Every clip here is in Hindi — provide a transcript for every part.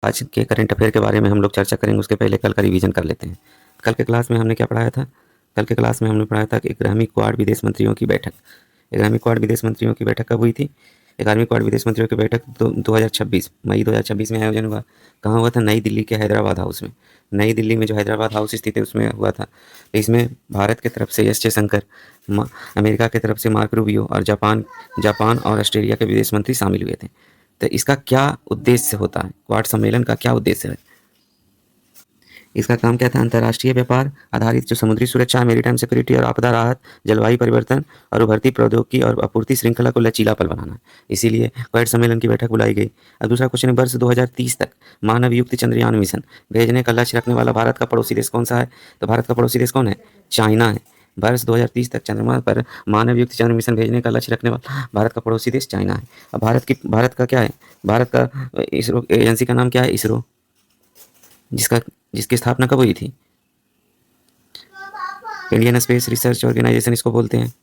आज के करंट अफेयर के बारे में हम लोग चर्चा करेंगे, उसके पहले कल का रिवीजन कर लेते हैं। कल के क्लास में हमने क्या पढ़ाया था? कल के क्लास में हमने पढ़ाया था कि 11वीं क्वाड विदेश मंत्रियों की बैठक। 11वीं क्वाड विदेश मंत्रियों की बैठक कब हुई थी? 11वीं क्वाड विदेश मंत्रियों की बैठक 2026 मई 2026 में आयोजन हुआ। कहाँ हुआ था? नई दिल्ली के हैदराबाद हाउस में। नई दिल्ली में जो हैदराबाद हाउस स्थित है उसमें हुआ था। तो इसमें भारत की तरफ से एस जयशंकर, अमेरिका की तरफ से मार्क रूबियो और जापान जापान और ऑस्ट्रेलिया के विदेश मंत्री शामिल हुए थे। तो इसका क्या उद्देश्य होता है? क्वाड सम्मेलन का क्या उद्देश्य है? इसका काम क्या था? अंतर्राष्ट्रीय व्यापार आधारित जो समुद्री सुरक्षा, मैरीटाइम सिक्योरिटी और आपदा राहत, जलवायु परिवर्तन और उभरती प्रौद्योगिकी और आपूर्ति श्रृंखला को लचीलापन बनाना। इसीलिए क्वाड सम्मेलन की बैठक बुलाई गई। अब दूसरा क्वेश्चन है, वर्ष 2030 तक मानव युक्त चंद्रयान मिशन भेजने का लक्ष्य रखने वाला भारत का पड़ोसी देश कौन सा है? तो भारत का पड़ोसी देश कौन है? चाइना है। वर्ष 2030 तक चंद्रमा पर मानव युक्त चंद्र मिशन भेजने का लक्ष्य रखने वाला भारत का पड़ोसी देश चाइना है। अब भारत का क्या है? भारत का इसरो एजेंसी का नाम क्या है? इसरो। जिसका जिसकी स्थापना कब हुई थी? इंडियन स्पेस रिसर्च ऑर्गेनाइजेशन इसको बोलते हैं।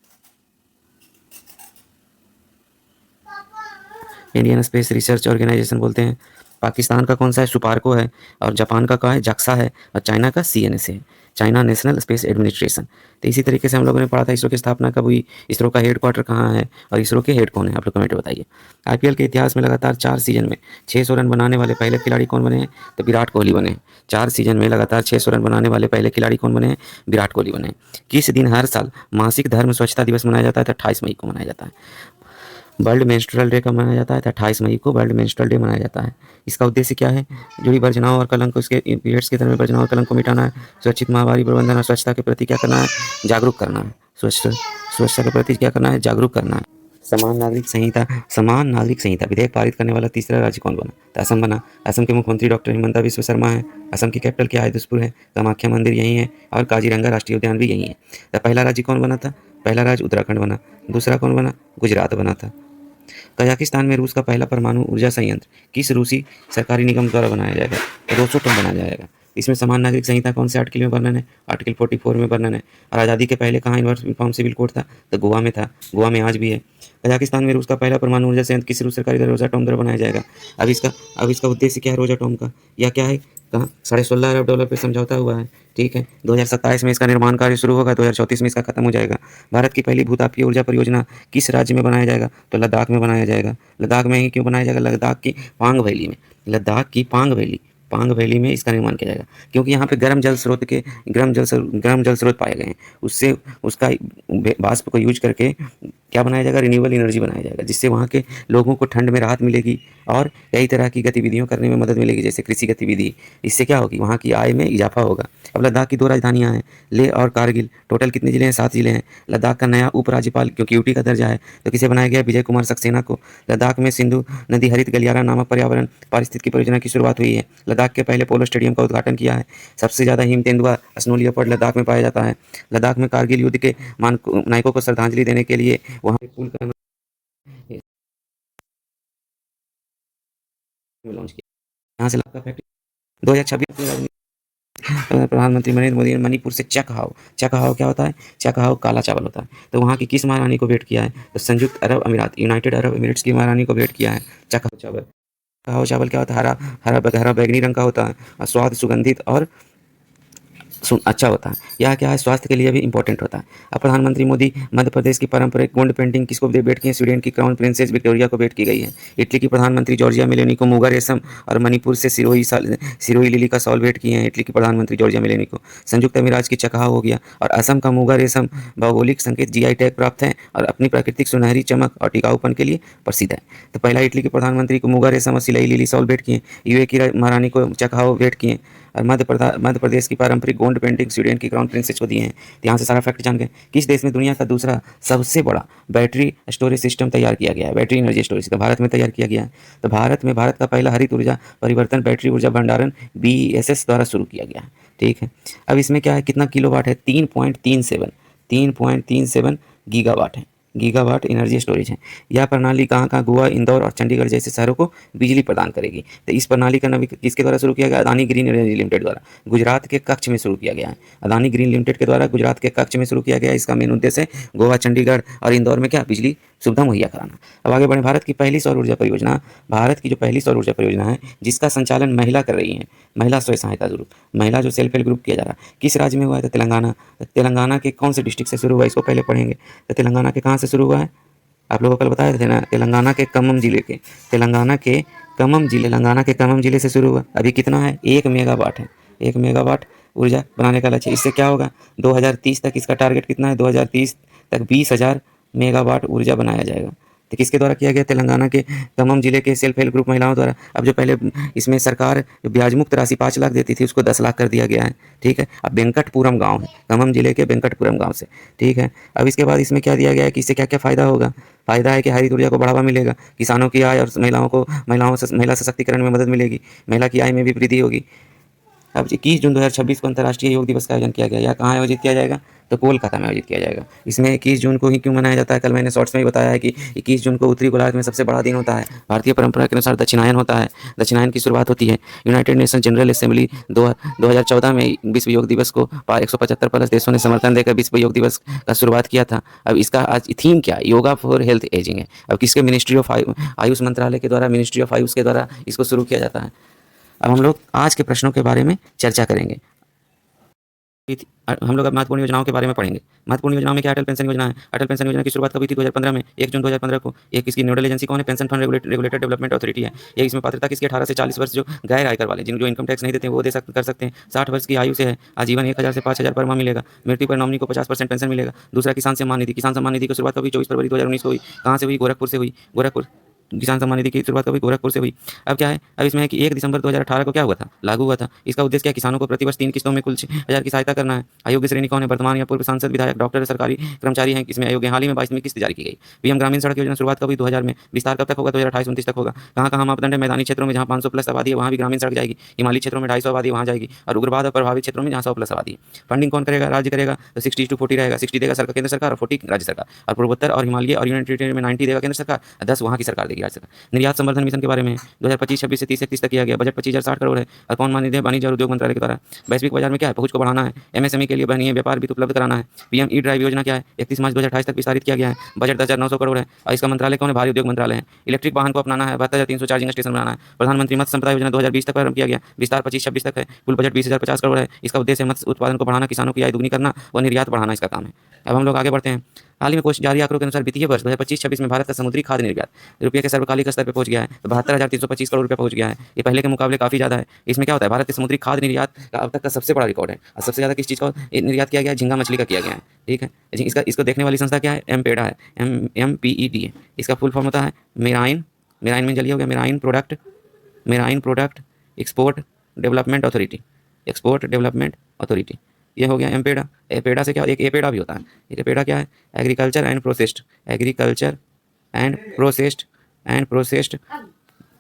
इंडियन स्पेस रिसर्च ऑर्गेनाइजेशन बोलते हैं। पाकिस्तान का कौन सा है? सुपार्को है। और जापान का क्या है? जाक्सा है। और चाइना का सीएनएस है, चाइना नेशनल स्पेस एडमिनिस्ट्रेशन। तो इसी तरीके से हम लोगों ने पढ़ा था इसरो की स्थापना कब हुई, इसरो का हेड क्वार्टर कहाँ है और इसरो के हेड कौन है? आप लोग कमेंट बताइए। आईपीएल के इतिहास में लगातार 4 सीजन में 600 रन बनाने वाले पहले खिलाड़ी कौन बने हैं? तो विराट कोहली बने हैं। 4 सीजन में लगातार 600 रन बनाने वाले पहले खिलाड़ी कौन बने हैं? विराट कोहली बने हैं। किस दिन हर साल मासिक धर्म स्वच्छता दिवस मनाया जाता है? तो 28 मई को मनाया जाता है। वर्ल्ड मेंस्ट्रुअल डे कब मनाया जाता है? तो 28 मई को वर्ल्ड मेंस्ट्रुअल डे मनाया जाता है। इसका उद्देश्य क्या है? जुड़ी वर्जनाओं और कलंक को, इसके पीरियड्स के दौरान वर्जनाओं और कलंक को मिटाना है। सुरक्षित माहवारी प्रबंधन और स्वच्छता के प्रति क्या करना है? जागरूक करना है। स्वच्छता के प्रति क्या करना है? जागरूक करना है। समान नागरिक संहिता विधेयक पारित करने वाला तीसरा राज्य कौन बना? तो असम बना। असम के मुख्यमंत्री डॉक्टर हिमंता बिस्व शर्मा है। असम की कैपिटल क्या है? दिसपुर है। कामाख्या मंदिर यहीं है और काजीरंगा राष्ट्रीय उद्यान भी यहीं है। तो पहला राज्य कौन बना था? पहला राज्य उत्तराखंड बना। दूसरा कौन बना? गुजरात बना था। कजाकिस्तान में रूस का पहला परमाणु ऊर्जा संयंत्र किस रूसी सरकारी निगम द्वारा बनाया जाएगा? तो रोसोटोम बनाया जाएगा। इसमें समान नागरिक संहिता कौन से आर्टिकल में वर्णन है? आर्टिकल 44 में वर्णन है। और आज़ादी के पहले कहाँ यूनिफॉर्म सिविल कोड था? तो गोवा में था। गोवा में आज भी है। कजाकिस्तान में रूस का पहला परमाणु ऊर्जा संयंत्र किस रूस सरकारी द्वारा रोसाटोम द्वारा बनाया जाएगा? अब इसका उद्देश्य क्या है रोसाटोम का? या क्या है? कहाँ $16.5 अरब पे समझौता हुआ है। ठीक है, 2027 में इसका निर्माण कार्य शुरू होगा, 2034 में इसका खत्म हो जाएगा। भारत की पहली भूतापीय ऊर्जा परियोजना किस राज्य में बनाया जाएगा? तो लद्दाख में बनाया जाएगा। लद्दाख में ही क्यों बनाया जाएगा? लद्दाख की पांग वैली में। लद्दाख की पांग वैली में इसका निर्माण किया जाएगा, क्योंकि यहाँ पे गर्म जल स्रोत पाए गए हैं। उससे उसका वाष्प को यूज करके क्या बनाया जाएगा? रिन्यूएबल एनर्जी बनाया जाएगा, जिससे वहाँ के लोगों को ठंड में राहत मिलेगी और कई तरह की गतिविधियों करने में मदद मिलेगी, जैसे कृषि गतिविधि। इससे क्या होगी? वहाँ की आय में इजाफा होगा। अब लद्दाख की 2 राजधानियाँ हैं, लेह और कारगिल। टोटल कितने जिले हैं? 7 जिले हैं। लद्दाख का नया उपराज्यपाल, क्योंकि यूटी का दर्जा है, तो किसे बनाया गया? विजय कुमार सक्सेना को। लद्दाख में सिंधु नदी हरित गलियारा नामक पर्यावरण पारिस्थितिकी परियोजना की शुरुआत हुई है। लद्दाख के पहले पोलो स्टेडियम का उद्घाटन किया है। सबसे ज़्यादा हिम तेंदुआ स्नो लियोपर्ड लद्दाख में पाया जाता है। लद्दाख में कारगिल युद्ध के नायकों को श्रद्धांजलि देने के लिए वहाँ पे पुल का लॉन्च किया। यहाँ से लद्दाख फैक्ट्री 2026 प्रधानमंत्री नरेंद्र मोदी ने मणिपुर से चकहाव क्या होता है? चकहाव काला चावल होता है। तो वहाँ की किस महारानी को भेंट किया है? तो संयुक्त अरब अमीरात, यूनाइटेड अरब एमिरेट्स की महारानी को भेंट किया है चकहाव चावल। चकहाव चावल क्या होता है? हरा बैगनी रंग का होता है और स्वाद सुगंधित और अच्छा होता है। यह क्या है? स्वास्थ्य के लिए भी इंपॉर्टेंट होता है। अब प्रधानमंत्री मोदी मध्य प्रदेश की पारंपरिक गोंड पेंटिंग किसको भेंट की है? स्वीडन की क्राउन प्रिंसेस विक्टोरिया को भेंट की गई है। इटली की प्रधानमंत्री जॉर्जिया मेलोनी को मूगा रेशम और मणिपुर से सिरोही लिली का शॉल भेंट किए हैं इटली की प्रधानमंत्री जॉर्जिया मेलोनी को। संयुक्त अमीरात की चकहा हो गया। और असम का मूगा रेशम भौगोलिक संकेत जीआई टैग प्राप्त है और अपनी प्राकृतिक सुनहरी चमक और टिकाऊपन के लिए प्रसिद्ध है। तो पहला इटली के प्रधानमंत्री को मूगा रेशम और सिलाई लिली शॉल भेंट किए। यूए की महारानी को चकहाव भेंट किए। और मध्य प्रदेश की पारंपरिक गोंड पेंटिंग स्वीडन की क्राउन प्रिंसेस को दिए हैं। तो यहाँ से सारा फैक्ट जान गए। किस देश में दुनिया का दूसरा सबसे बड़ा बैटरी स्टोरेज सिस्टम तैयार किया गया है? बैटरी एनर्जी स्टोरेज का भारत में तैयार किया गया है। तो भारत का पहला हरित ऊर्जा परिवर्तन बैटरी ऊर्जा भंडारण बीईएसएस द्वारा शुरू किया गया है। ठीक है, अब इसमें क्या है? कितना किलोवाट है? 3.37 गीगावाट है। गीगावाट एनर्जी स्टोरेज है। यह प्रणाली कहाँ गोवा, इंदौर और चंडीगढ़ जैसे शहरों को बिजली प्रदान करेगी। तो इस प्रणाली का नवी किसके द्वारा शुरू किया गया? अदानी ग्रीन एनर्जी लिमिटेड द्वारा गुजरात के कच्छ में शुरू किया गया है। अदानी ग्रीन लिमिटेड के द्वारा गुजरात के कच्छ में शुरू किया गया। इसका मेन उद्देश्य है गोवा, चंडीगढ़ और इंदौर में क्या बिजली सुविधा मुहैया कराना। अब आगे बढ़े। भारत की पहली सौर ऊर्जा परियोजना, भारत की जो पहली सौर ऊर्जा परियोजना है जिसका संचालन महिला कर रही है, महिला स्वयं सहायता ग्रुप, महिला जो सेल्फ हेल्प ग्रुप किया जा रहा है, किस राज्य में हुआ है? तो तेलंगाना। तो तेलंगाना के कौन से डिस्ट्रिक्ट से शुरू हुआ है इसको पहले पढ़ेंगे। तो तेलंगाना के कहाँ से शुरू हुआ है? आप लोगों को कल बताए थे ना, तेलंगाना के खम्मम जिले के, तेलंगाना के खम्मम जिले से शुरू हुआ। अभी कितना है? 1 मेगावाट है। 1 मेगावाट ऊर्जा बनाने का लक्ष्य। इससे क्या होगा? 2030 तक इसका टारगेट कितना है? 2030 तक 20,000 मेगावाट ऊर्जा बनाया जाएगा। तो किसके द्वारा किया गया? तेलंगाना के खम्मम जिले के सेल्फ हेल्प ग्रुप महिलाओं द्वारा। अब जो पहले इसमें सरकार जो ब्याज मुक्त राशि 5 लाख देती थी उसको 10 लाख कर दिया गया है। ठीक है। अब वेंकटपुरम गांव है, खम्मम जिले के वेंकटपुरम गांव से। ठीक है। अब इसके बाद इसमें क्या दिया गया है कि इससे क्या क्या फायदा होगा? फायदा है कि हरित ऊर्जा को बढ़ावा मिलेगा, किसानों की आय और महिला सशक्तिकरण में मदद मिलेगी, महिला की आय में भी वृद्धि होगी। अब 21 जून 2026 को अंतर्राष्ट्रीय योग दिवस का आयोजन किया गया। यह कहाँ आयोजित किया जाएगा? तो कोलकाता में आयोजित किया जाएगा। इसमें 21 जून को ही क्यों मनाया जाता है? कल मैंने शॉर्ट्स में ही बताया है कि 21 जून को उत्तरी गोलार्ध में सबसे बड़ा दिन होता है। भारतीय परंपरा के अनुसार दक्षिणायन होता है। दक्षिणायन की शुरुआत होती है यूनाइटेड नेशन जनरल असेंबली 2014 में विश्व योग दिवस को 175 प्लस देशों ने समर्थन देकर विश्व योग दिवस का शुरुआत किया था। अब इसका आज थीम क्या है? योगा फॉर हेल्थ एजिंग है। अब किसके? मिनिस्ट्री ऑफ आयुष मंत्रालय के द्वारा, मिनिस्ट्री ऑफ आयुष के द्वारा इसको शुरू किया जाता है। अब हम लोग आज के प्रश्नों के बारे में चर्चा करेंगे। हम लोग अब महत्वपूर्ण योजनाओं के बारे में पढ़ेंगे। महत्वपूर्ण योजनाओं में क्या अटल पेंशन योजना है? अटल पेंशन योजना की शुरुआत कब हुई थी? 2015 में, 1 जून 2015 को। एक इसकी नोडल एजेंसी कौन है? Pension fund regulator development authority है। ये इसमें पात्रता किसकी? 18 से 40 वर्ष जो गैर आयकर वाले, जिन जो इनकम टैक्स नहीं देते हैं वो कर सकते हैं। 60 वर्ष की आयु से है। आजीवन 1,000 से 5,000 पर माह मिलेगा। मृत्यु पर नॉमिनी को 50% पेंशन मिलेगा। दूसरा किसान सम्मान निधि। किसान सम्मान निधि की शुरुआत कब हुई? 24 फरवरी 2019 को हुई। कहाँ से हुई? गोरखपुर से हुई। गोरखपुर। किसान सम्मान निधि की शुरुआत कभी गोरखपुर से हुई। अब क्या है? अब इसमें है कि 1 दिसंबर 2018 को क्या हुआ था? लागू हुआ था। इसका उद्देश्य क्या? किसानों को प्रतिवर्ष 3 किस्तों में कुल 6,000 की सहायता करना है। आयोग की श्रेणी कौन है? वर्तमान या पूर्व सांसद, विधायक, डॉक्टर, सरकारी कर्मचारी हैं। इसमें आयोग हाल ही में 22वीं किस्त जारी की गई। पीएम ग्रामीण सड़क योजना शुरुआत कब हुई? 2000 में। विस्तार कब तक होगा? 2028-29 तक होगा। कहाँ कहाँ मापदंड है? मैदानी क्षेत्रों में जहाँ 500 प्लस आबादी है वहाँ भी ग्रामीण सड़क जाएगी। हिमालयी क्षेत्रों में 250 आबादी वहाँ जाएगी। और उग्रवाद और प्रभावित क्षेत्रों में जहाँ 100 प्लस आबादी है। फंडिंग कौन करेगा? राज्य करेगा। तो 60:40 रहेगा। 60 देगा सरकार, केंद्र सरकार, और 40 राज्य सरकार। और पूर्वोत्तर और हिमालय और यूनियन टेरिटरी में 90 देगा केंद्र सरकार, 10 वहाँ की सरकार देगी, राज्य सरकार। निर्यात संवर्धन मिशन के बारे में 2025-26 से 30-31 तक किया गया। बजट 25,060 करोड़ है। और कौन मान्य वाणिज्य और उद्योग मंत्रालय के द्वारा। वैश्विक बाजार में क्या है? पहुंच को बढ़ाना है। एमएसएमई के लिए बहनीय व्यापार वित्त उपलब्ध कराना है। पीएम ई ड्राइव योजना क्या है? 31 मार्च 2028 तक विस्तारित किया गया है। बजट 10,900 करोड़ है। और इसका मंत्रालय कौन है? भारी उद्योग मंत्रालय है। इलेक्ट्रिक वाहन को अपनाना है। 72,300 चार्जिंग स्टेशन बनाना है। प्रधानमंत्री मत्स्य संपदा योजना 2020 तक प्रारंभ किया गया। विस्तार 25-26 तक है। कुल बजट 20,050 करोड़ है। इसका उद्देश्य मत्स्य उत्पादन को बढ़ाना, किसानों की आय दुगनी करना व निर्यात बढ़ाना इसका काम है। अब हम लोग आगे बढ़ते हैं। हाल ही में कुछ जारी आंकड़ों के अनुसार वित्तीय वर्ष 2025-26 में भारत का समुद्री खाद्य निर्यात रुपये के सर्वकालिक स्तर पर पहुंच गया है। 72,325 करोड़ रुपये पहुंच गया है। ये पहले के मुकाबले काफी ज्यादा है। इसमें क्या होता है? भारत के समुद्री खाद्य निर्यात का अब तक का सबसे बड़ा रिकॉर्ड है। और सबसे ज्यादा किस चीज़ का निर्यात किया गया है? झींगा मछली का किया गया है। ठीक है। इसको देखने वाली संस्था क्या है? एमपेडा है। MPED है। इसका फुल फॉर्म होता है मेराइन में जलिए हो गया marine product export development authority. Export development authority ये हो गया एमपेडा। एपेडा से क्या? एक एपेडा भी होता है। एक एपेडा क्या है? Agriculture and processed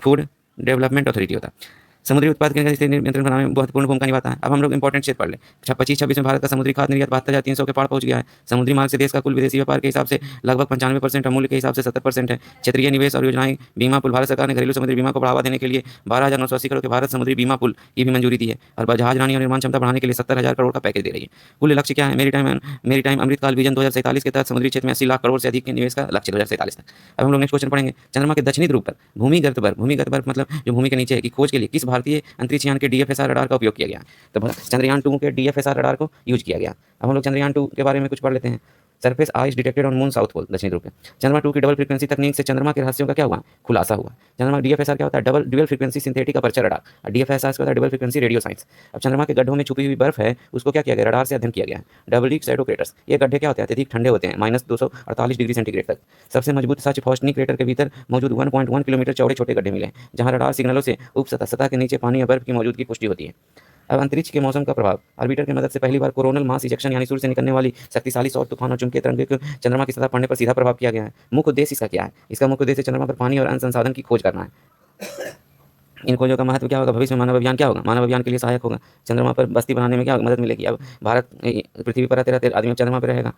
food development authority होता है। समुद्री उत्पाद के स्थिति नियंत्रण बनाने में महत्वपूर्ण भूमिका निभाता है। अब हम लोग इंपॉर्टेंट क्षेत्र पढ़ ले। 25-26 में भारत का समुद्री खाद्य निर्यात 72,300 के पार पहुंच गया है। समुद्री मार्ग से देश का कुल विदेशी व्यापार के हिसाब से लगभग 95% और मूल्य के हिसाब से 70% है। क्षेत्रीय निवेश और योजनाएं, बीमा पुल। भारत सरकार ने घरेलू समुद्री बीमा को बढ़ावा देने के लिए 12,980 करोड़ के भारत समुद्री बीमा पुल की भी मंजूरी दी है। और जहाज रानी और निर्माण क्षमता बढ़ाने के लिए 70,000 करोड़ का पैकेज दे रही है। कुल लक्ष्य क्या है? मेरीटाइम अमृतकाल विजन 2047 के तहत समुद्री क्षेत्र में 80 लाख करोड़ से अधिक के निवेश का लक्ष्य 2047 तक। अब हम लोग नेक्स्ट क्वेश्चन पढ़ेंगे। चंद्रमा के दक्षिणी ध्रुव पर भूमिगत बर्फ मतलब जो भूमि के नीचे है की खोज के लिए किस भारतीय अंतरिक्ष के DFSR रडार का उपयोग किया गया? तो चंद्रयान 2 के DFSR रडार को यूज किया गया। अब हम लोग चंद्रयान 2 के बारे में कुछ पढ़ लेते हैं। Surface ice detected on moon south pole, दक्षिणी ध्रुव पे। चंद्रमा 2 की डबल फ्रीक्वेंसी तकनीक से चंद्रमा के रहस्यों का क्या हुआ? खुलासा हुआ। चंद्रमा DFSR क्या होता है? Dual frequency synthetic aperture radar. और DFSR होता है डबल फ्रीक्वेंसी रेडियो साइंस। अब चंद्रमा के गड्ढों में छुपी हुई बर्फ है उसको क्या किया गया? रडार से अध्ययन किया गया है। डबल शैडो क्रेटर्स, ये गड्ढे क्या होते हैं? अत्यधिक ठंडे होते हैं, -248 डिग्री सेंटीग्रेड तक। सबसे मजबूत सच फॉस्टनी क्रेटर के भीतर मौजूद 1.1 किलोमीटर चौड़े छोटे गड्ढे मिले हैं जहां रडार सिग्नलों से सतह के नीचे पानी या बर्फ की मौजूदगी की पुष्टि होती है। अब अंतरिक्ष के मौसम का प्रभाव। ऑर्बिटर की मदद से पहली बार कोरोनल मास इजेक्शन यानी सूर्य से निकलने वाली शक्तिशाली सौर तूफान और चुंबकीय तरंगों को चंद्रमा की सतह पड़ने पर सीधा प्रभाव किया गया है। मुख्य उद्देश्य इसका क्या है? इसका मुख्य उद्देश्य चंद्रमा पर पानी और अन्य संसाधन की खोज करना है। इन खोजों का महत्व क्या होगा? भविष्य में मानव अभियान क्या होगा? मानव अभियान के लिए सहायक होगा। चंद्रमा पर बस्ती बनाने में क्या मदद मिलेगी? अब भारत पृथ्वी पर रहते रहते आदमी चंद्रमा पर रहेगा।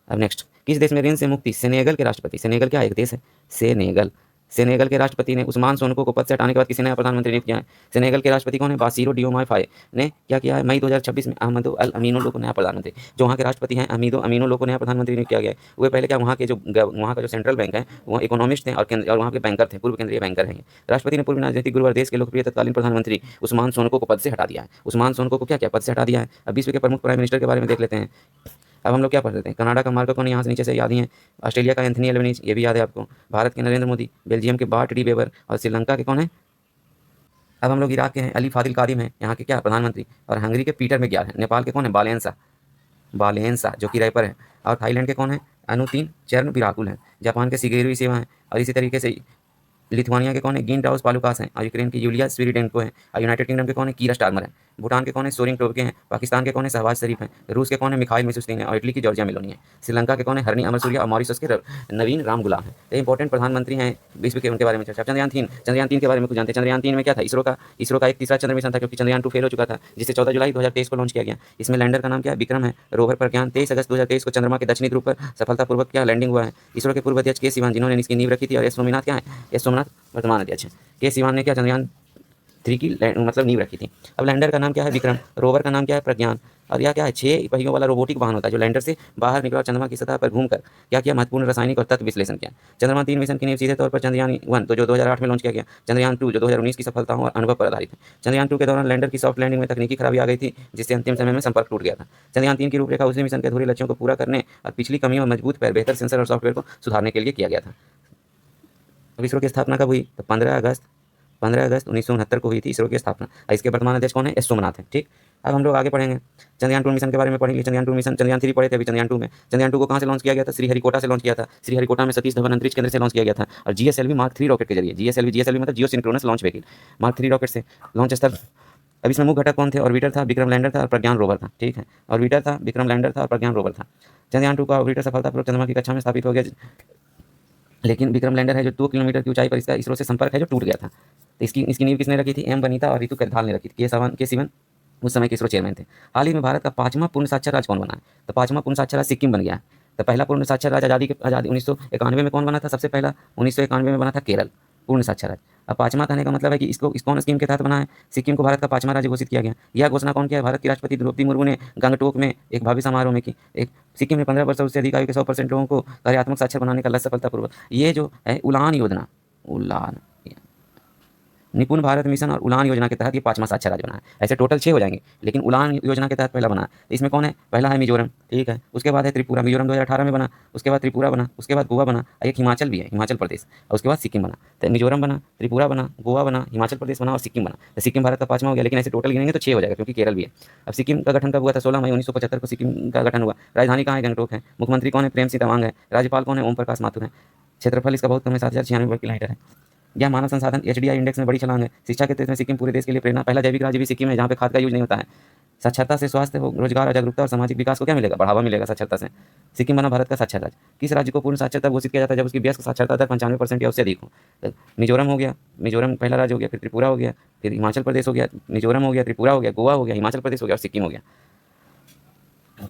अब नेक्स्ट, किस देश में ऋण से मुक्ति? सेनेगल के राष्ट्रपति, सेनेगल क्या एक देश है? सेनेगल, सेनेगल के राष्ट्रपति ने उस्मान सोनको को पद से हटाने के बाद किसी नया प्रधानमंत्री नियुक्त किया है? सेनेगल के राष्ट्रपति कौन है? बासिरो डियोमाय फाये ने क्या किया है? मई 2026 में अहमदो अल अमीनो लो को नया प्रधानमंत्री, जो वहाँ के राष्ट्रपति हैं अमीदो अमीनो लो को नया प्रधानमंत्री नियुक्त किया गया है। वे पहले क्या वहाँ के जो वहाँ का जो सेंट्रल बैंक है वो इकोनॉमिस्ट थे और वहाँ के बैंकर थे, पूर्व केंद्रीय बैंकर हैं। राष्ट्रपति ने पूर्व राजनीतिक गुरुवार देश के लोकप्रिय तत्कालीन प्रधानमंत्री उस्मान सोनको को पद से हटा दिया है। उस्मान सोनको को क्या क्या पद से हटा दिया है? अब विश्व के प्रमुख प्राइम मिनिस्टर के बारे में देख लेते हैं। अब हम लोग क्या पढ़ लेते हैं? कनाडा का मार्को कौन, यहाँ से नीचे से याद ही है। ऑस्ट्रेलिया का एंथनी एल्बनीज, ये भी याद है आपको। भारत के नरेंद्र मोदी, बेल्जियम के बार्ट डी वेबर और श्रीलंका के कौन है? अब हम लोग इराक के हैं, अली फादिल कादिम है यहाँ के क्या प्रधानमंत्री, और हंगरी के पीटर मेग्यार है। नेपाल के कौन है? बालेंसा, बालेंसा जो कि रैपर है। और थाईलैंड के कौन है? अनुतीन चरण बिराकुल है। जापान के शिगेरू इशिवा है। और इसी तरीके से लिथुआनिया के कौन है? गिनटाउस पालुकास हैं। और यूक्रेन की यूलिया स्विरिडेंको है। और यूनाइटेड किंगडम के कौन है? कीरा स्टारमर है। भूटान के कौन है? सोरिंग टोब्गे हैं। पाकिस्तान के कौन है? शहबाज शरीफ हैं। रूस के कौन है? मिखाइल मिशुस्तिन है। और इटली की जॉर्जिया मेलोनी है। श्रीलंका के कौन है? हरनी अमरसूरिया। और मॉरिशस के नवीन राम गुलाम है। ये इंपॉर्टेंट प्रधानमंत्री हैं विश्व के, उनके बारे में चर्चा। चंद्रयान 3 के बारे में कुछ जानते हैं? चंद्रयान 3 में क्या था? इसरो का एक तीसरा चंद्र मिशन था, क्योंकि चंद्रयान 2 फेल हो चुका था, जिसे 14 जुलाई 2023 को लॉन्च किया गया। इसमें लैंडर का नाम क्या है? विक्रम है। रोवर प्रज्ञान 23 अगस्त 2023 को चंद्रमा के दक्षिणी ध्रुव पर सफलतापूर्वक क्या लैंडिंग हुआ है। इसरो के पूर्व अध्यक्ष के सिवान, जिन्होंने इसकी नींव रखी थी। और एस सोमनाथ क्या है? एस सोमनाथ वर्तमान अध्यक्ष है। के सिवान ने क्या चंद्रयान 3 की मतलब नींव रखी थी। अब लैंडर का नाम क्या है? विक्रम। रोवर का नाम क्या है? प्रज्ञान। और यह क्या है? 6 पहियों वाला रोबोटिक वाहन होता है जो लैंडर से बाहर निकला और चंद्रमा की सतह पर घूमकर क्या किया? महत्वपूर्ण रासायनिक और तत्व विश्लेषण किया। चंद्रयान 3 मिशन की नींव सीधे तौर पर चंद्रयान 1 तो जो 2008 में लॉन्च किया गया, चंद्रयान 2 जो 2019 की सफलताओं और अनुभव पर आधारित है। चंद्रयान 2 के दौरान लैंडर की सॉफ्ट लैंडिंग में तकनीकी खराबी आ गई थी, जिससे अंतिम समय में संपर्क टूट गया था। चंद्रयान 3 की रूपरेखा उसी मिशन के अधूरे लक्ष्यों को पूरा करने और पिछली कमियों और मजबूत पर बेहतर सेंसर और सॉफ्टवेयर को सुधारने के लिए किया गया था। अब इसरो की स्थापना कब हुई? तो 15 अगस्त 1969 को हुई थी इसरो की स्थापना। और इसके वर्तमान अध्यक्ष कौन है? एस सोमनाथ है। ठीक, अब हम लोग आगे पढ़ेंगे। चंद्रयान 2 मिशन के बारे में पढ़ेंगे। चंद्रयान 2 मिशन, चंद्रयान 3 पढ़े थे अभी। चंद्रयान 2 में, चंद्रयान 2 को कहाँ से लॉन्च किया गया था? श्रीहरिकोटा से लॉन्च किया था। श्रीहरिकोटा में सतीश धवन अंतरिक्ष केंद्र से लॉन्च किया गया था। और जीएसएलवी मार्क 3 रॉकेट के जरिए, जीएसएलवी मतलब geosynchronous launch vehicle, mark 3 rocket से लॉन्च स्तर। अब इसमें मुख्य घटक कौन थे? ऑर्बिटर था, विक्रम लैंडर था और प्रज्ञान रोवर था। ठीक है, ऑर्बिटर था, विक्रम लैंडर था और प्रज्ञान रोवर था। चंद्रयान 2 का ऑर्बिटर सफलतापूर्वक चंद्रमा की कक्षा में स्थापित हो गया, लेकिन विक्रम लैंडर है जो 2 किलोमीटर की ऊंचाई पर इसका इसरो से संपर्क है जो टूट गया था। तो इसकी नींव किसने रखी थी? एम वनीता और रितु करधाल ने रखी थी। के सिवन उस समय के इसरो चेयरमैन थे। हाल ही में भारत का 5वां पूर्ण साक्षर राज्य कौन बना है? तो 5वां पूर्ण साक्षर राज्य सिक्किम बन गया है। तो पहला पूर्ण साक्षर राज्य आज़ादी 1991 में कौन बना था? सबसे पहला 1991 में बना था केरल, पूर्ण साक्षर राज्य। अब 5वां कहने का मतलब है कि इसको इस कौन स्कीम के तहत बना है? सिक्किम को भारत का 5वां राज्य घोषित किया गया। यह घोषणा कौन किया है? भारत की राष्ट्रपति द्रौपदी मुर्मू ने गंगटोक में एक भव्य समारोह में की। एक सिक्किम में 15 वर्ष से अधिक आयु के 100% लोगों को कार्यात्मक साक्षर बनाने का लक्ष्य सफलतापूर्वक। ये जो है उड़ान योजना, उड़ान निपुण भारत मिशन और उड़ान योजना के तहत ये 5वां साक्षर राज्य बना है। ऐसे टोटल 6 हो जाएंगे, लेकिन उड़ान योजना के तहत पहला बना है। इसमें कौन है? पहला है मिजोरम। ठीक है, उसके बाद है त्रिपुरा। मिजोरम 2018 में बना, उसके बाद त्रिपुरा बना, उसके बाद गोवा बना, एक हिमाचल भी है, हिमाचल प्रदेश, और उसके बाद सिक्किम बना। तो मिजोरम बना, त्रिपुरा बना, गोवा बना, हिमाचल प्रदेश बना और सिक्किम बना। तो सिक्किम भारत का 5वां हो गया, लेकिन ऐसे टोटल गिनेंगे तो 6 हो जाएगा, क्योंकि केरल भी है। अब सिक्किम का गठन कब हुआ था? 16 मई 1975 को सिक्किम का गठन हुआ। राजधानी कहाँ है? गंगटोक है। मुख्यमंत्री कौन है? प्रेम सिंह तमांग है। राज्यपाल कौन है? ओम प्रकाश माथुर है। क्षेत्रफल इसका बहुत कम है, 7096 वर्ग किलोमीटर है। यह मानव संसाधन एचडीआई इंडेक्स में बड़ी छलांग है। शिक्षा के क्षेत्र में सिक्किम पूरे देश के लिए प्रेरणा। पहला जैविक राज्य भी सिक्किम है, जहाँ पे खाद का यूज नहीं होता है। साक्षरता से स्वास्थ्य, रोजगार और जागरूकता और सामाजिक विकास को क्या मिलेगा? बढ़ावा मिलेगा साक्षरता से। सिक्किम बना भारत का साक्षर राज्य। किस राज्य को पूर्ण साक्षरता घोषित किया जाता है? जब उसकी वयस्क साक्षरता दर 95% या उससे अधिक हो। तो मिजोरम हो गया, मिजोरम पहला राज्य हो गया, फिर त्रिपुरा हो गया, फिर हिमाचल प्रदेश हो गया, मिजोरम हो गया, त्रिपुरा हो गया, गोवा हो गया, हिमाचल प्रदेश हो गया और सिक्किम हो गया।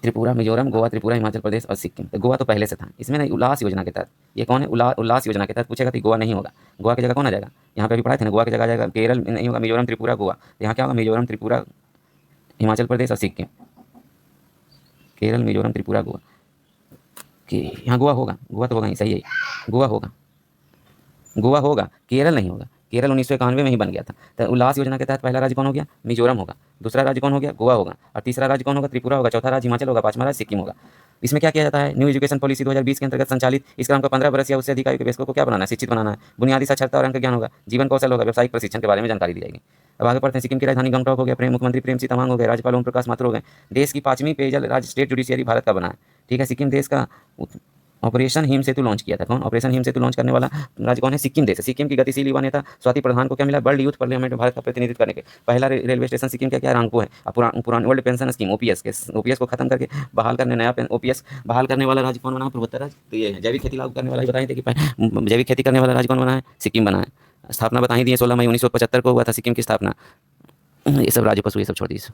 त्रिपुरा, मिजोरम, गोवा, त्रिपुरा, हिमाचल प्रदेश और सिक्किम। तो गोवा तो पहले से था। इसमें नहीं, उल्लास योजना के तहत। ये कौन है? उल्लास योजना के तहत पूछेगा तो गोवा नहीं होगा। गोवा की जगह कौन आ जाएगा? यहाँ पे अभी पढ़ाए थे ना, गोवा की जगह आ जाएगा केरल नहीं होगा, मिजोरम, त्रिपुरा, गोवा। यहाँ क्या होगा? मिजोरम, त्रिपुरा, हिमाचल प्रदेश और सिक्किम। केरल, मिजोरम, त्रिपुरा, गोवा। कि यहाँ गोवा होगा, गोवा तो होगा ही, सही है, गोवा होगा, गोवा होगा, केरल नहीं होगा। केरल 1991 में ही बन गया था। तो उल्लास योजना के तहत पहला राज्य कौन हो गया? मिजोरम होगा। दूसरा राज्य कौन हो गया? गोवा होगा। और तीसरा राज्य कौन होगा? त्रिपुरा होगा। चौथा राज्य हिमाचल होगा। 5वां राज्य सिक्किम होगा। इसमें क्या किया जाता है? न्यू एजुकेशन पॉलिसी 2020 के अंतर्गत संचालित इस क्रम का 15 वर्ष या उससे अधिक आयु के वयस्कों को क्या बनाना है? शिक्षित बनाना है। बुनियादी साक्षरता और अंक ज्ञान होगा। जीवन कौशल होगा। व्यावसायिक प्रशिक्षण के बारे में जानकारी दी जाएगी। अब आगे पढ़ते हैं। सिक्किम की राजधानी गंगटोक हो गया। मुख्यमंत्री प्रेम सिंह तमांग हो गए। राज्यपाल ओम प्रकाश माथुर हो गए। देश की 5वीं पेयजल राज्य स्टेट जुडिशियरी भारत का बना है। ठीक है, सिक्किम देश का ऑपरेशन हिम सेतु लॉन्च किया था। कौन? ऑपरेशन हिम सेतु लॉन्च करने वाला राज्य कौन है? सिक्किम देश है। सिक्किम की गतिशील युवा नेता स्वाति प्रधान को क्या मिला? वर्ल्ड यूथ पार्लियामेंट में भारत का प्रतिनिधित्व करने के पहला रेलवे स्टेशन सिक्किम का क्या? रांगपो है। पुरानी ओल्ड पेंशन स्कीम ओपीएस को खत्म करके बहाल करने, नया ओपीएस बहाल करने वाला राज्य कौन बना है? पूर्वोत्तर राज्य। तो ये है जैविक खेती लागू करने वाला, बताए थे कि जैविक खेती करने वाला राज्य कौन बना है? सिक्किम बना है। स्थापना बताई दी है, 16 मई 1975 को हुआ था सिक्किम की स्थापना। ये सब राज्य पशु ये सब छोड़ दीजिए।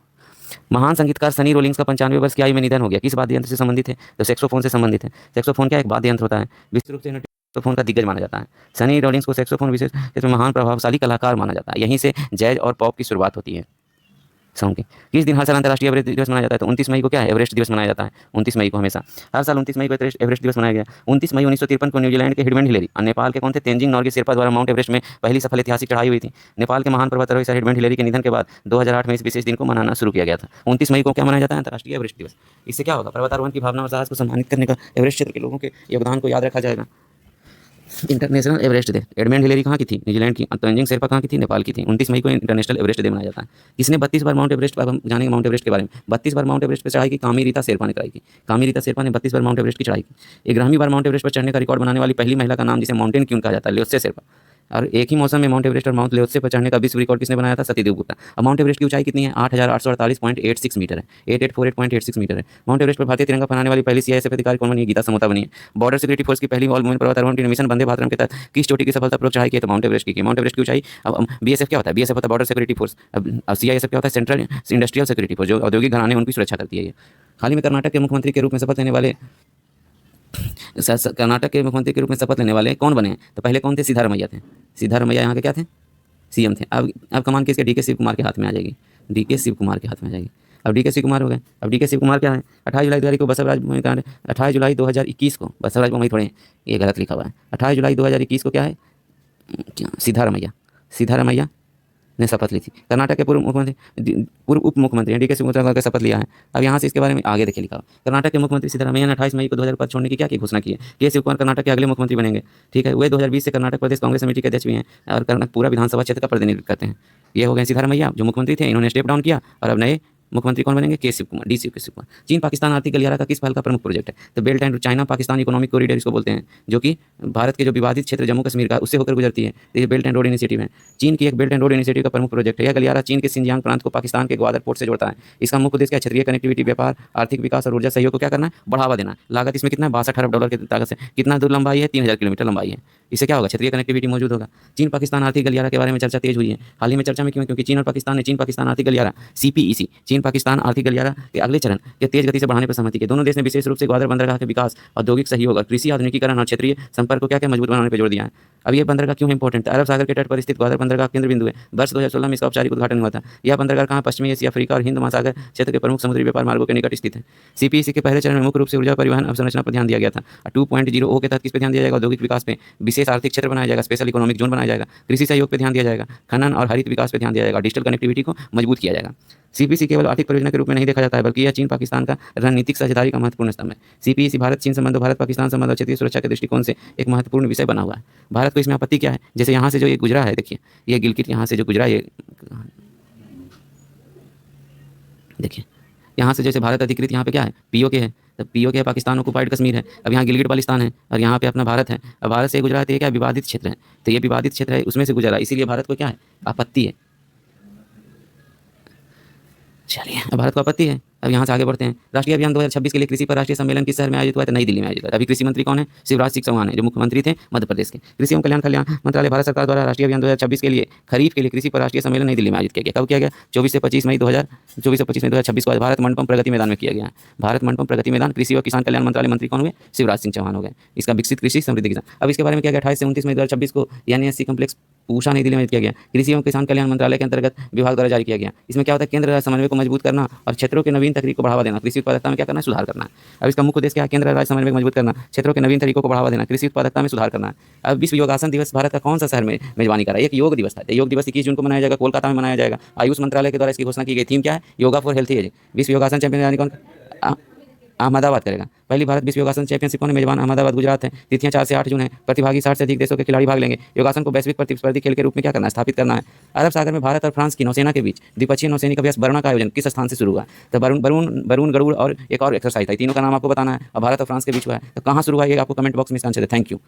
महान संगीतकार सनी रोलिंग्स का 95 वर्ष की आयु में निधन हो गया। किस वाद्य यंत्र से संबंधित है? तो सैक्सोफोन से संबंधित है। सैक्सोफोन क्या एक वाद्य यंत्र होता है, विशेष रूप से सैक्सोफोन का दिग्गज माना जाता है। सनी रोलिंग्स को सैक्सोफोन विशेष क्षेत्र में महान प्रभावशाली कलाकार माना जाता है। यहीं से जैज और पॉप की शुरुआत होती है सॉन्ग की। किस दिन हर साल अंतर्राष्ट्रीय एवरेस्ट दिवस मनाया जाता है? तो 29 मई को क्या है? एवरेस्ट दिवस मनाया जाता है 29 मई को हमेशा। हर साल 29 मई को एवरेस्ट दिवस मनाया गया। 29 मई 1953 को न्यूजीलैंड के हिडमेंड हिलेरी और नेपाल के कौन थे? तेंजिंग नॉर्गे शेरपा द्वारा माउंट एवरेस्ट में पहली सफल ऐतिहासिक चढ़ाई हुई थी। नेपाल के महान पर्वतारोही सर हिडमेंड हिलेरी के निधन के बाद 2008 में इस विशेष दिन को मनाना शुरू किया गया था। 29 मई को क्या मनाया जाता है? अंतर्राष्ट्रीय एवरेस्ट दिवस। इससे क्या होगा? पर्वतारोहण की भावना और साहस को सम्मानित करने का, एवरेस्ट क्षेत्र के लोगों के योगदान को याद रखा जाएगा। International Everest day. Edmund Hillary कहाँ की थी? न्यूजीलैंड की। तेंजिंग शेरपा कहाँ की थी? नेपाल की थी। 29 मई को इंटरनेशनल एवरेस्ट डे मनाया जाता है। किसने 32 बार माउंट एवरेस्ट, अब हम जानेंगे माउंट एवरेस्ट के बारे में। 32 बार माउंट एवरेस्ट पर चढ़ाई की? कामी रीता शेरपा ने कराई की। कामी रीता शेरपा ने 32 बार माउंट एवरेस्ट की चढ़ाई की। 11वीं बार माउंट एवरेस्ट पर चढ़ने का रिकॉर्ड बनाने वाली पहली महिला का नाम, जिसे माउंटेन क्वीन कहा जाता है, ल्योत्से शेरपा। और एक ही मौसम में माउंट एवरेस्ट और माउंट ल्योत्से पर चढ़ने का विश्व रिकॉर्ड किसने बनाया था? सतीदेव गुप्ता। अब माउंट एवरेस्ट की ऊंचाई कितनी है? 8848.86 मीटर है। 8848.86 मीटर है। माउंट एवरेस्ट पर भारतीय तिरंगा फहराने वाली पहली सीआईएसएफ अधिकारी कौन बनी है? गीता समोता बनी है। बॉर्डर सिक्योरिटी फोर्स की पहली ऑल वुमेन पर्वतारोहण टीम मिशन वंदे भारतम के तहत किस चोटी की सफलतापूर्वक चढ़ाई की? तो माउंट एवरेस्ट की। माउंट एवरेस्ट की ऊंचाई, अब बीएसएफ क्या होता है? बीएसएफ होता है बॉर्डर सिक्योरिटी फोर्स। अब सीआईएसएफ क्या होता है? सेंट्रल इंडस्ट्रियल सिक्योरिटी फोर्स, जो औद्योगिक घराने उनकी सुरक्षा करती है। ये हाल ही में कर्नाटक के मुख्यमंत्री के रूप में शपथ लेने वाले कर्नाटक के मुख्यमंत्री के रूप में शपथ लेने वाले कौन बने हैं? तो पहले कौन थे? सिद्धारमैया थे। सिद्धारमैया यहाँ के क्या थे? सीएम थे। अब कमान किसके? डीके शिव कुमार के हाथ में आ जाएगी। डीके शिव कुमार के हाथ में आ जाएगी। अब डीके शिव कुमार हो गए। अब डीके शिव कुमार क्या है? 28 जुलाई 2021 को बसवराज बोम्मई कांड। 28 जुलाई 2021 को बसवराज बोम्मई, थोड़े ये गलत लिखा हुआ है। 28 जुलाई 2021 को क्या है? सिद्धारमैया, सिद्धारमैया ने शपथ ली थी। कर्नाटक के पूर्व उप मुख्यमंत्री डीके शिव कुमार का शपथ लिया है। अब यहाँ से इसके बारे में आगे देखिए लिखा हुआ। कर्नाटक के मुख्यमंत्री सिद्धारमैया ने 28 मई को 2005 छोड़ने की क्या की घोषणा की है? के शिव कुमार कर्नाटक के अगले मुख्यमंत्री बनेंगे। ठीक है, वे 2020 से कर्नाटक प्रदेश कांग्रेस समिति के अध्यक्ष भी हैं और कर्नाटक पूरा विधानसभा क्षेत्र का प्रतिनिधित्व करते हैं। ये हो गए सिद्धारमैया, जो मुख्यमंत्री थे, इन्होंने स्टेप डाउन किया और अब नए मुख्यमंत्री कौन बनेंगे? के शिव कुमार, डी शिव कुमार। चीन पाकिस्तान आर्थिक गलियारा का किस पहल का प्रमुख प्रोजेक्ट है? तो belt and China Pakistan economic corridor इसको बोलते हैं, जो कि भारत के जो विवादित क्षेत्र जम्मू कश्मीर का उससे होकर गुजरती है। तो ये बेल्ट एंड रोड इनिशिएटिव है। चीन की एक बेल्ट एंड रोड इनिशिएटिव का प्रमुख प्रोजेक्ट है। यह गलियारा चीन के सिंजियांग प्रांत को पाकिस्तान के ग्वादर पोर्ट से जोड़ता है। इसका मुख्य उद्देश्य क्या है? क्षेत्रीय कनेक्टिविटी, व्यापार, आर्थिक विकास और ऊर्जा सहयोग को क्या करना है? बढ़ावा देना। लागत इसमें कितना है? 62 अरब डॉलर की ताकत से। कितना दूर लंबाई है? 3000 किलोमीटर लंबाई है। इससे क्या होगा? क्षेत्रीय कनेक्टिविटी मौजूद होगा। चीन पाकिस्तान आर्थिक गलियारा के बारे में चर्चा तेज हुई है। हाल ही में चर्चा में क्यों? क्योंकि चीन और पाकिस्तान ने चीन पाकिस्तान आर्थिक गलियारा सीपीईसी, चीन पाकिस्तान आर्थिक गलियारा के अगले चरण के तेज गति से बढ़ाने पर सहमति की। दोनों देश ने विशेष रूप से ग्वादर बंदरगाह के विकास, औद्योगिक सहयोग और कृषि आधुनिकीकरण और क्षेत्रीय संपर्क को क्या मजबूत बनाने पर जोर दिया है। अब यह बंदरगाह क्यों इंपॉर्टेंट है? अरब सागर के तट पर स्थित ग्वादर बंदरगाह केंद्र बिंदु है। वर्ष 2016 में इसका औपचारिक उद्घाटन हुआ था। यह बंदरगाह कहाँ? पश्चिमी एशिया, अफ्रीका और हिंद महासागर क्षेत्र के प्रमुख समुद्री व्यापार मार्गों के निकट स्थित है। सीपीईसी के पहले चरण में मुख्य रूप से ऊर्जा परिवहन अवसंरचना पर ध्यान दिया गया था। 2.0 के तहत किस पर ध्यान दिया जाएगा? औद्योगिक विकास पे, विशेष आर्थिक क्षेत्र बनाया जाएगा, स्पेशल इकोनॉमिक जोन बनाया जाएगा, कृषि सहयोग पर ध्यान दिया जाएगा, खनन और हरित विकास पर ध्यान दिया जाएगा, डिजिटल कनेक्टिविटी को मजबूत किया जाएगा। सीपीसी केवल आर्थिक परियोजना के रूप में नहीं देखा जाता है, बल्कि यह चीन पाकिस्तान का रणनीतिक साझेदारी का महत्वपूर्ण स्तंभ है। सीपीसी भारत चीन संबंध, भारत पाकिस्तान संबंध और क्षेत्रीय सुरक्षा के दृष्टिकोण से एक महत्वपूर्ण विषय बना हुआ है। भारत को इसमें आपत्ति क्या है? जैसे यहाँ से जो ये गुजरा है, देखिए ये गिलगित यहाँ से जो गुजरा, ये देखिए यहाँ से जैसे भारत अधिकृत यहाँ पे क्या है? पीओके है। तब पीओके है, पाकिस्तान ऑक्युपाइड कश्मीर है। अब यहाँ गिलगित बाल्टिस्तान है और यहाँ पे अपना भारत है। अब भारत से गुजरा है तो ये क्या? विवादित क्षेत्र है। तो ये विवादित क्षेत्र है, उसमें से गुजरा, इसीलिए भारत को क्या है? आपत्ति है। चलिए, अब भारत को आपत्ति है। अब यहाँ से आगे बढ़ते हैं। राष्ट्रीय अभियान 2026 के लिए कृषि पर राष्ट्रीय सम्मेलन किस शहर में आयोजित हुआ? तो नई दिल्ली में आयोजित हुआ। अभी कृषि मंत्री कौन है? शिवराज सिंह चौहान है, जो मुख्यमंत्री थे मध्य प्रदेश के। कृषि एवं कल्याण मंत्रालय भारत सरकार द्वारा राष्ट्रीय अभियान 2026 के लिए खरीफ के लिए कृषि पर राष्ट्रीय सम्मेलन नई दिल्ली में आयोजित किया गया। कब किया गया? 24 से 25 मई 2026 को भारत मंडपम प्रगति मैदान में किया गया। भारत मंडपम प्रगति मैदान। कृषि और किसान कल्याण मंत्रालय मंत्री कौन हुए? शिवराज सिंह चौहान हो गए। इसका विकसित कृषि समृद्धि किसान। अब इसके बारे में क्या गया? 28 से 29 मई 2026 को एनएससी कॉम्प्लेक्स पूषा नई दिल्ली में किया गया। कृषि एवं किसान कल्याण मंत्रालय के अंतर्गत विभाग द्वारा जारी किया गया। इसमें क्या होता है? केंद्र राज्य समन्वय को मजबूत करना और क्षेत्रों के नवीन तकनीक को बढ़ावा देना। कृषि उत्पादकता में क्या करना है? सुधार करना है। अब इसका मुख्य उद्देश्य क्या है? केंद्र राज्य समन्वय को मजबूत करना, क्षेत्रों के नवीन तरीकों को बढ़ावा देना, कृषि उत्पादकता में सुधार करना है। अब विश्व योगासन दिवस भारत का कौन सा शहर में मेजबानी करा? एक योग दिवस था। योग दिवस 21 जून को मनाया जाएगा, कोलकाता में मनाया जाएगा। आयुष मंत्रालय के द्वारा इसकी घोषणा की गई। थीम क्या है? Yoga for healthy age. विश्व योगासन चैंपियन कौन? अहमदाबाद करेगा। पहली भारत विश्व योगासन चैंपियनशिप कौन है? मेजबान अहमदाबाद गुजरात है। तिथियां 4 से 8 जून है। प्रतिभागी 60 से अधिक देशों के खिलाड़ी भाग लेंगे। योगासन को वैश्विक प्रतिस्पर्धी खेल के रूप में क्या करना है? स्थापित करना है। अरब सागर में भारत और फ्रांस की नौसेना के बीच द्विपक्षीय नौसैनिक अभ्यास बरना का आयोजन किस स्थान से शुरू हुआ? तो बरून गरुड़ और एक और एक्सरसाइज था। तीनों का नाम आपको बताना है और भारत और फ्रांस के बीच हुआ है। तो कहाँ शुरू हुआ ये आपको कमेंट बॉक्स में इसका आंसर है। Thank you.